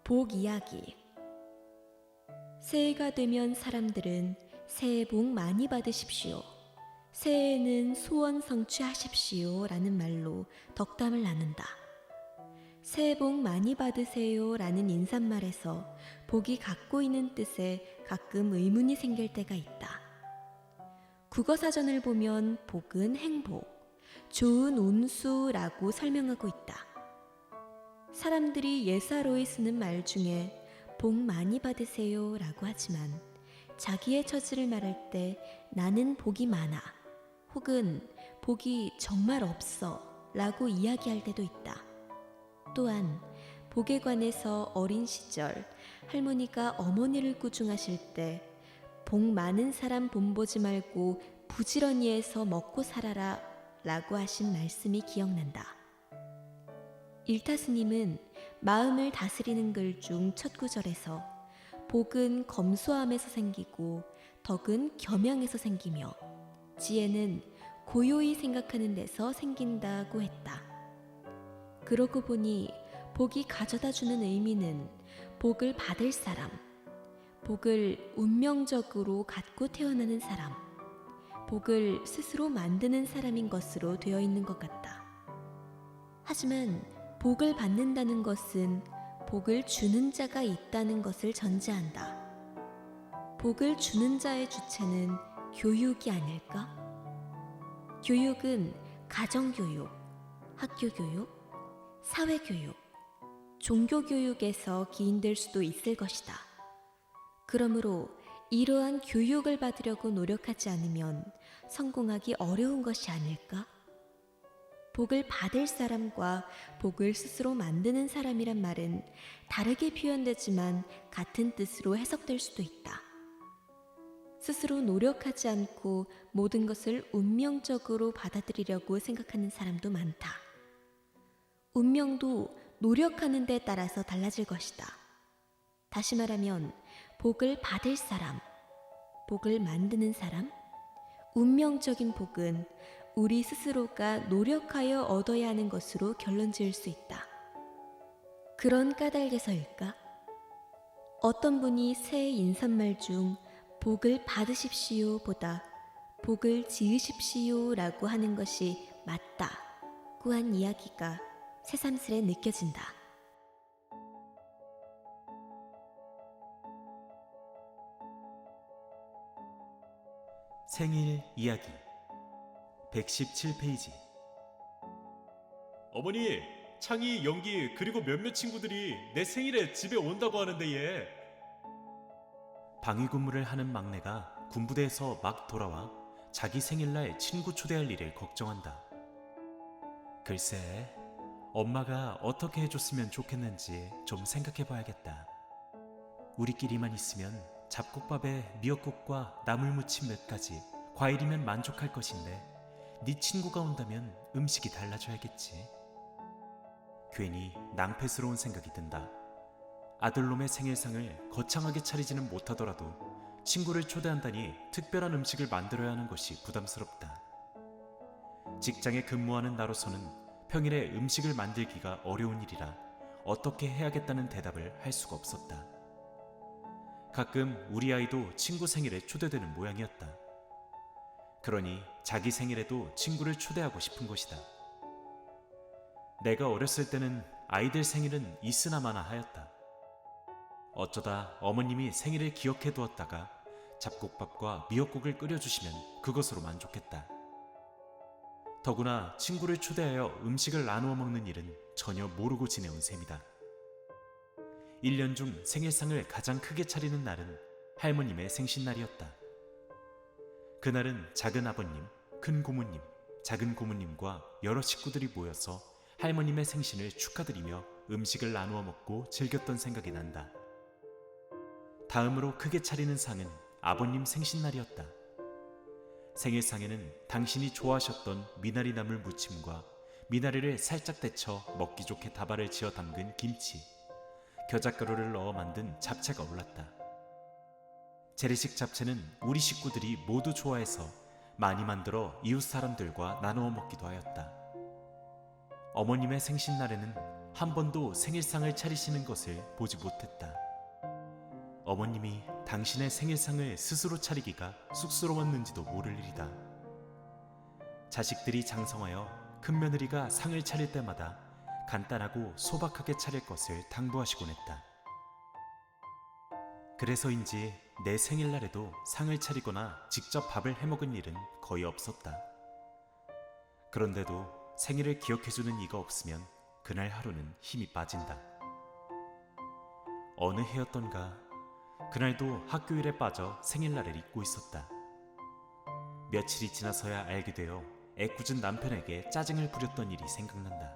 복 이야기. 새해가 되면 사람들은 새해 복 많이 받으십시오, 새해에는 소원 성취하십시오 라는 말로 덕담을 나눈다. 새해 복 많이 받으세요 라는 인사말에서 복이 갖고 있는 뜻에 가끔 의문이 생길 때가 있다. 국어사전을 보면 복은 행복, 좋은 운수라고 설명하고 있다. 사람들이 예사로이 쓰는 말 중에 복 많이 받으세요 라고 하지만 자기의 처지를 말할 때 나는 복이 많아 혹은 복이 정말 없어 라고 이야기할 때도 있다. 또한 복에 관해서 어린 시절 할머니가 어머니를 꾸중하실 때 복 많은 사람 본보지 말고 부지런히 해서 먹고 살아라 라고 하신 말씀이 기억난다. 일타스님은 마음을 다스리는 글 중 첫 구절에서 복은 검소함에서 생기고 덕은 겸양에서 생기며 지혜는 고요히 생각하는 데서 생긴다고 했다. 그러고 보니 복이 가져다주는 의미는 복을 받을 사람, 복을 운명적으로 갖고 태어나는 사람, 복을 스스로 만드는 사람인 것으로 되어 있는 것 같다. 하지만 복을 받는다는 것은 복을 주는 자가 있다는 것을 전제한다. 복을 주는 자의 주체는 교육이 아닐까? 교육은 가정교육, 학교교육, 사회교육, 종교교육에서 기인될 수도 있을 것이다. 그러므로 이러한 교육을 받으려고 노력하지 않으면 성공하기 어려운 것이 아닐까? 복을 받을 사람과 복을 스스로 만드는 사람이란 말은 다르게 표현되지만 같은 뜻으로 해석될 수도 있다. 스스로 노력하지 않고 모든 것을 운명적으로 받아들이려고 생각하는 사람도 많다. 운명도 노력하는 데 따라서 달라질 것이다. 다시 말하면 복을 받을 사람, 복을 만드는 사람, 운명적인 복은 우리 스스로가 노력하여 얻어야 하는 것으로 결론 지을 수 있다. 그런 까닭에서일까? 어떤 분이 새해 인사말 중 복을 받으십시오 보다 복을 지으십시오 라고 하는 것이 맞다고 한 이야기가 새삼스레 느껴진다. 생일 이야기 117페이지. 어머니, 창희, 영기 그리고 몇몇 친구들이 내 생일에 집에 온다고 하는데 얘. 방위 근무를 하는 막내가 군부대에서 막 돌아와 자기 생일날 친구 초대할 일을 걱정한다. 글쎄, 엄마가 어떻게 해줬으면 좋겠는지 좀 생각해봐야겠다. 우리끼리만 있으면 잡곡밥에 미역국과 나물무침 몇 가지, 과일이면 만족할 것인데 네 친구가 온다면 음식이 달라져야겠지. 괜히 낭패스러운 생각이 든다. 아들놈의 생일상을 거창하게 차리지는 못하더라도 친구를 초대한다니 특별한 음식을 만들어야 하는 것이 부담스럽다. 직장에 근무하는 나로서는 평일에 음식을 만들기가 어려운 일이라 어떻게 해야겠다는 대답을 할 수가 없었다. 가끔 우리 아이도 친구 생일에 초대되는 모양이었다. 그러니 자기 생일에도 친구를 초대하고 싶은 것이다. 내가 어렸을 때는 아이들 생일은 있으나마나 하였다. 어쩌다 어머님이 생일을 기억해 두었다가 잡곡밥과 미역국을 끓여주시면 그것으로 만족했다. 더구나 친구를 초대하여 음식을 나누어 먹는 일은 전혀 모르고 지내온 셈이다. 1년 중 생일상을 가장 크게 차리는 날은 할머님의 생신날이었다. 그날은 작은 아버님, 큰 고모님, 작은 고모님과 여러 식구들이 모여서 할머님의 생신을 축하드리며 음식을 나누어 먹고 즐겼던 생각이 난다. 다음으로 크게 차리는 상은 아버님 생신날이었다. 생일상에는 당신이 좋아하셨던 미나리 나물 무침과 미나리를 살짝 데쳐 먹기 좋게 다발을 지어 담근 김치, 겨자가루를 넣어 만든 잡채가 올랐다. 재래식 잡채는 우리 식구들이 모두 좋아해서 많이 만들어 이웃 사람들과 나누어 먹기도 하였다. 어머님의 생신날에는 한 번도 생일상을 차리시는 것을 보지 못했다. 어머님이 당신의 생일상을 스스로 차리기가 쑥스러웠는지도 모를 일이다. 자식들이 장성하여 큰며느리가 상을 차릴 때마다 간단하고 소박하게 차릴 것을 당부하시곤 했다. 그래서인지 내 생일날에도 상을 차리거나 직접 밥을 해먹은 일은 거의 없었다. 그런데도 생일을 기억해주는 이가 없으면 그날 하루는 힘이 빠진다. 어느 해였던가 그날도 학교일에 빠져 생일날을 잊고 있었다. 며칠이 지나서야 알게 되어 애꿎은 남편에게 짜증을 부렸던 일이 생각난다.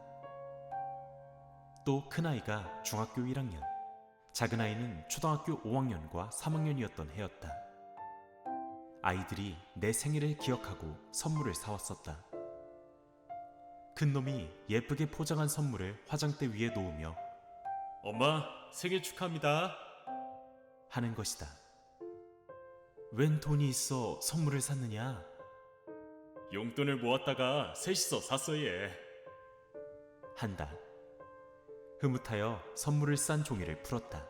또 큰아이가 중학교 1학년, 작은아이는 초등학교 5학년과 3학년이었던 해였다. 아이들이 내 생일을 기억하고 선물을 사왔었다. 큰놈이 예쁘게 포장한 선물을 화장대 위에 놓으며 엄마, 생일 축하합니다. 하는 것이다. 웬 돈이 있어 선물을 샀느냐? 용돈을 모았다가 셋이서 샀어 얘. 한다. 흐뭇하여 선물을 싼 종이를 풀었다.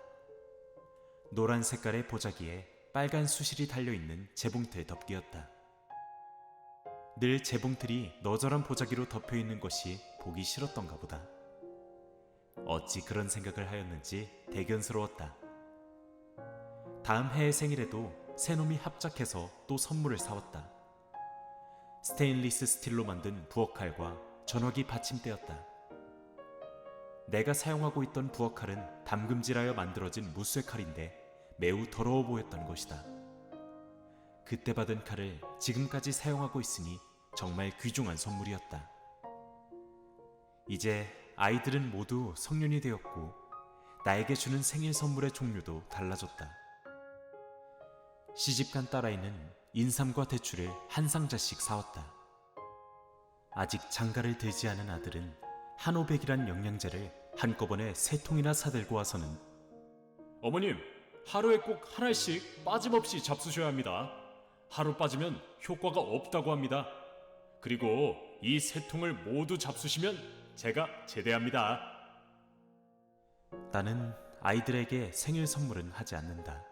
노란 색깔의 보자기에 빨간 수실이 달려있는 재봉틀 덮개였다. 늘 재봉틀이 너저런 보자기로 덮여있는 것이 보기 싫었던가 보다. 어찌 그런 생각을 하였는지 대견스러웠다. 다음 해의 생일에도 새 놈이 합작해서 또 선물을 사왔다. 스테인리스 스틸로 만든 부엌칼과 전화기 받침대였다. 내가 사용하고 있던 부엌칼은 담금질하여 만들어진 무쇠칼인데 매우 더러워 보였던 것이다. 그때 받은 칼을 지금까지 사용하고 있으니 정말 귀중한 선물이었다. 이제 아이들은 모두 성년이 되었고 나에게 주는 생일 선물의 종류도 달라졌다. 시집간 딸아이는 인삼과 대추를 한 상자씩 사왔다. 아직 장가를 들지 않은 아들은 한오백이란 영양제를 한꺼번에 3통이나 사들고 와서는 어머님, 하루에 꼭 하나씩 빠짐없이 잡수셔야 합니다. 하루 빠지면 효과가 없다고 합니다. 그리고 이 3통을 모두 잡수시면 제가 제대합니다. 나는 아이들에게 생일 선물은 하지 않는다.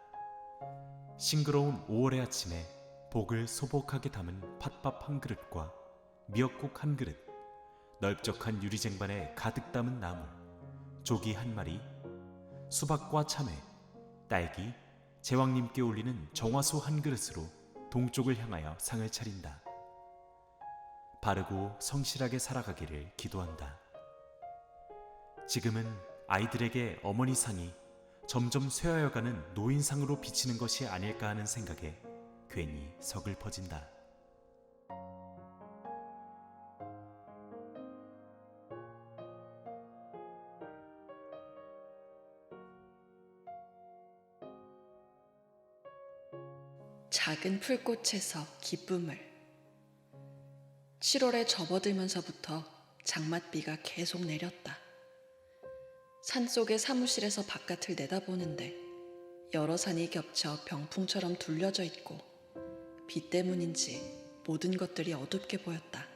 싱그러운 5월의 아침에 복을 소복하게 담은 팥밥 한 그릇과 미역국 한 그릇, 넓적한 유리쟁반에 가득 담은 나물, 조기 한 마리, 수박과 참외, 딸기, 제왕님께 올리는 정화수 한 그릇으로 동쪽을 향하여 상을 차린다. 바르고 성실하게 살아가기를 기도한다. 지금은 아이들에게 어머니 상이 점점 쇠하여가는 노인상으로 비치는 것이 아닐까 하는 생각에 괜히 서글퍼진다. 작은 풀꽃에서 기쁨을. 7월에 접어들면서부터 장맛비가 계속 내렸다. 산속의 사무실에서 바깥을 내다보는데 여러 산이 겹쳐 병풍처럼 둘려져 있고 비 때문인지 모든 것들이 어둡게 보였다.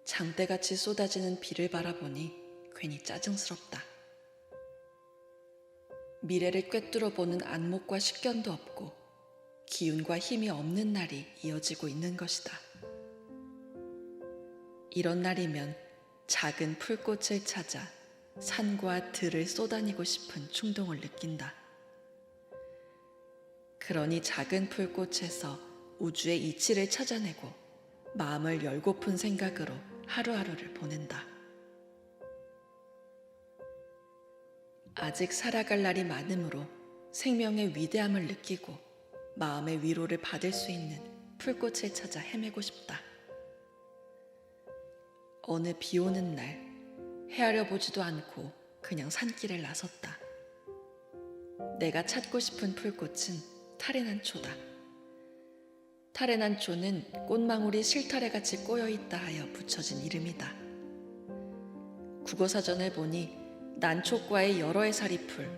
장대같이 쏟아지는 비를 바라보니 괜히 짜증스럽다. 미래를 꿰뚫어 보는 안목과 식견도 없고 기운과 힘이 없는 날이 이어지고 있는 것이다. 이런 날이면 작은 풀꽃을 찾아 산과 들을 쏘다니고 싶은 충동을 느낀다. 그러니 작은 풀꽃에서 우주의 이치를 찾아내고 마음을 열고픈 생각으로 하루하루를 보낸다. 아직 살아갈 날이 많으므로 생명의 위대함을 느끼고 마음의 위로를 받을 수 있는 풀꽃을 찾아 헤매고 싶다. 어느 비 오는 날 헤아려 보지도 않고 그냥 산길을 나섰다. 내가 찾고 싶은 풀꽃은 타레난초다. 타레난초는 꽃망울이 실타래같이 꼬여있다 하여 붙여진 이름이다. 국어사전을 보니 난초과의 여러 해살이 풀,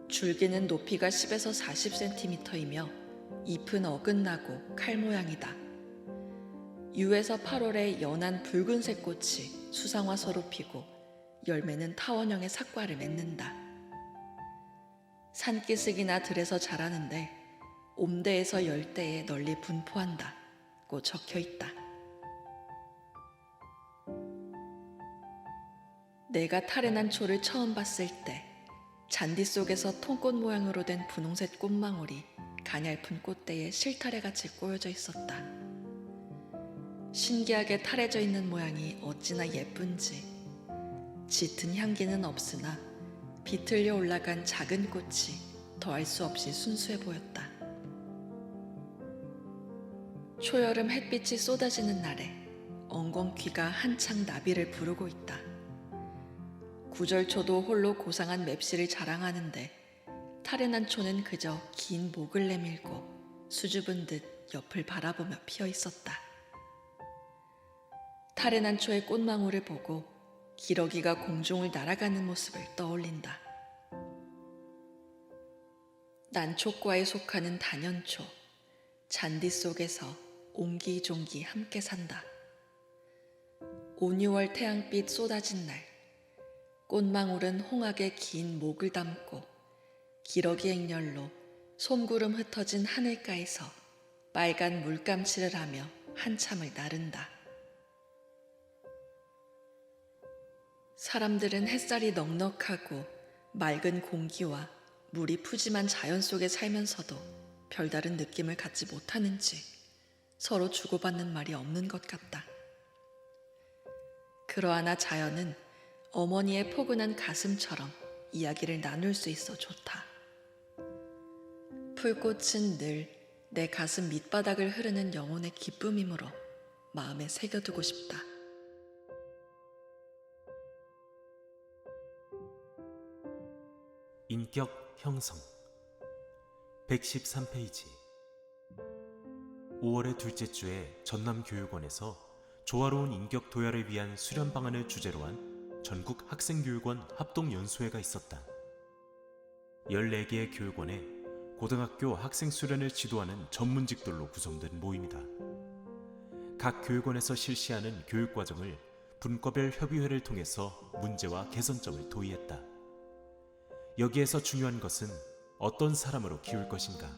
줄기는 높이가 10에서 40cm이며 잎은 어긋나고 칼 모양이다. 6에서 8월에 연한 붉은색 꽃이 수상화서로 피고 열매는 타원형의 삭과를 맺는다. 산기슭이나 들에서 자라는데 옴대에서 열대에 널리 분포한다고 적혀 있다. 내가 타레난 초를 처음 봤을 때 잔디 속에서 통꽃 모양으로 된 분홍색 꽃망울이 가냘픈 꽃대에 실타래같이 꼬여져 있었다. 신기하게 타래져 있는 모양이 어찌나 예쁜지. 짙은 향기는 없으나 비틀려 올라간 작은 꽃이 더할 수 없이 순수해 보였다. 초여름 햇빛이 쏟아지는 날에 엉겅퀴가 한창 나비를 부르고 있다. 구절초도 홀로 고상한 맵시를 자랑하는데 타레난 초는 그저 긴 목을 내밀고 수줍은 듯 옆을 바라보며 피어 있었다. 타레난 초의 꽃망울을 보고 기러기가 공중을 날아가는 모습을 떠올린다. 난초과에 속하는 단연초, 잔디 속에서 옹기종기 함께 산다. 5, 6월 태양빛 쏟아진 날, 꽃망울은 홍학의 긴 목을 담고 기러기 행렬로 솜구름 흩어진 하늘가에서 빨간 물감칠을 하며 한참을 나른다. 사람들은 햇살이 넉넉하고 맑은 공기와 물이 푸짐한 자연 속에 살면서도 별다른 느낌을 갖지 못하는지 서로 주고받는 말이 없는 것 같다. 그러하나 자연은 어머니의 포근한 가슴처럼 이야기를 나눌 수 있어 좋다. 풀꽃은 늘 내 가슴 밑바닥을 흐르는 영혼의 기쁨이므로 마음에 새겨두고 싶다. 인격 형성 113페이지 5월의 둘째 주에 전남교육원에서 조화로운 인격 도야를 위한 수련 방안을 주제로 한 전국 학생교육원 합동연수회가 있었다. 14개의 교육원에 고등학교 학생 수련을 지도하는 전문직들로 구성된 모임이다. 각 교육원에서 실시하는 교육과정을 분과별 협의회를 통해서 문제와 개선점을 도의했다. 여기에서 중요한 것은 어떤 사람으로 키울 것인가,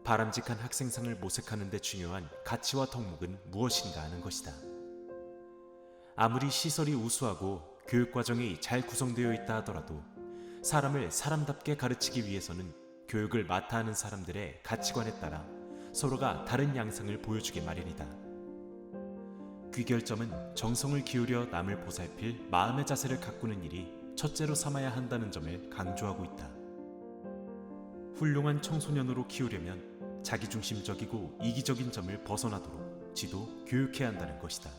바람직한 학생상을 모색하는 데 중요한 가치와 덕목은 무엇인가 하는 것이다. 아무리 시설이 우수하고 교육과정이 잘 구성되어 있다 하더라도 사람을 사람답게 가르치기 위해서는 교육을 맡아 하는 사람들의 가치관에 따라 서로가 다른 양상을 보여주게 마련이다. 귀결점은 정성을 기울여 남을 보살필 마음의 자세를 가꾸는 일이 첫째로 삼아야 한다는 점을 강조하고 있다. 훌륭한 청소년으로 키우려면 자기중심적이고 이기적인 점을 벗어나도록 지도 교육해야 한다는 것이다.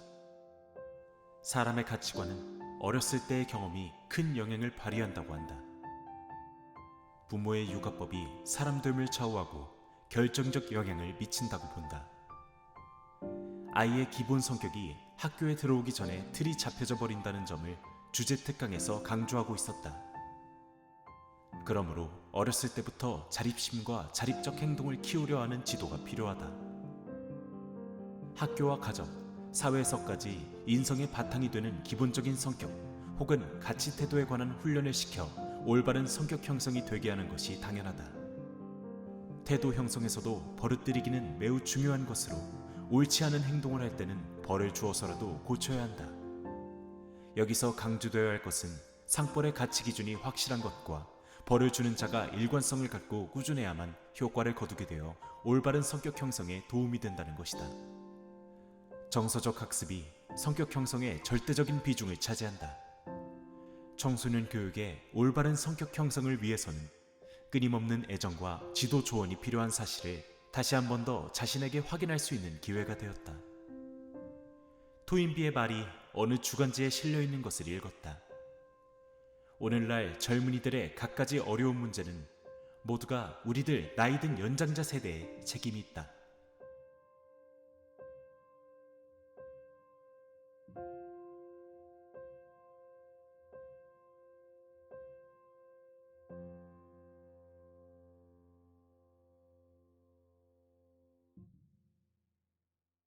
사람의 가치관은 어렸을 때의 경험이 큰 영향을 발휘한다고 한다. 부모의 육아법이 사람됨을 좌우하고 결정적 영향을 미친다고 본다. 아이의 기본 성격이 학교에 들어오기 전에 틀이 잡혀져 버린다는 점을 주제 특강에서 강조하고 있었다. 그러므로 어렸을 때부터 자립심과 자립적 행동을 키우려 하는 지도가 필요하다. 학교와 가정, 사회에서까지 인성의 바탕이 되는 기본적인 성격 혹은 가치 태도에 관한 훈련을 시켜 올바른 성격 형성이 되게 하는 것이 당연하다. 태도 형성에서도 버릇들이기는 매우 중요한 것으로 옳지 않은 행동을 할 때는 벌을 주어서라도 고쳐야 한다. 여기서 강조되어야 할 것은 상벌의 가치 기준이 확실한 것과 벌을 주는 자가 일관성을 갖고 꾸준해야만 효과를 거두게 되어 올바른 성격 형성에 도움이 된다는 것이다. 정서적 학습이 성격 형성에 절대적인 비중을 차지한다. 청소년 교육의 올바른 성격 형성을 위해서는 끊임없는 애정과 지도 조언이 필요한 사실을 다시 한 번 더 자신에게 확인할 수 있는 기회가 되었다. 토인비의 말이 어느 주간지에 실려있는 것을 읽었다. 오늘날 젊은이들의 갖가지 어려운 문제는 모두가 우리들 나이 든 연장자 세대에 책임이 있다.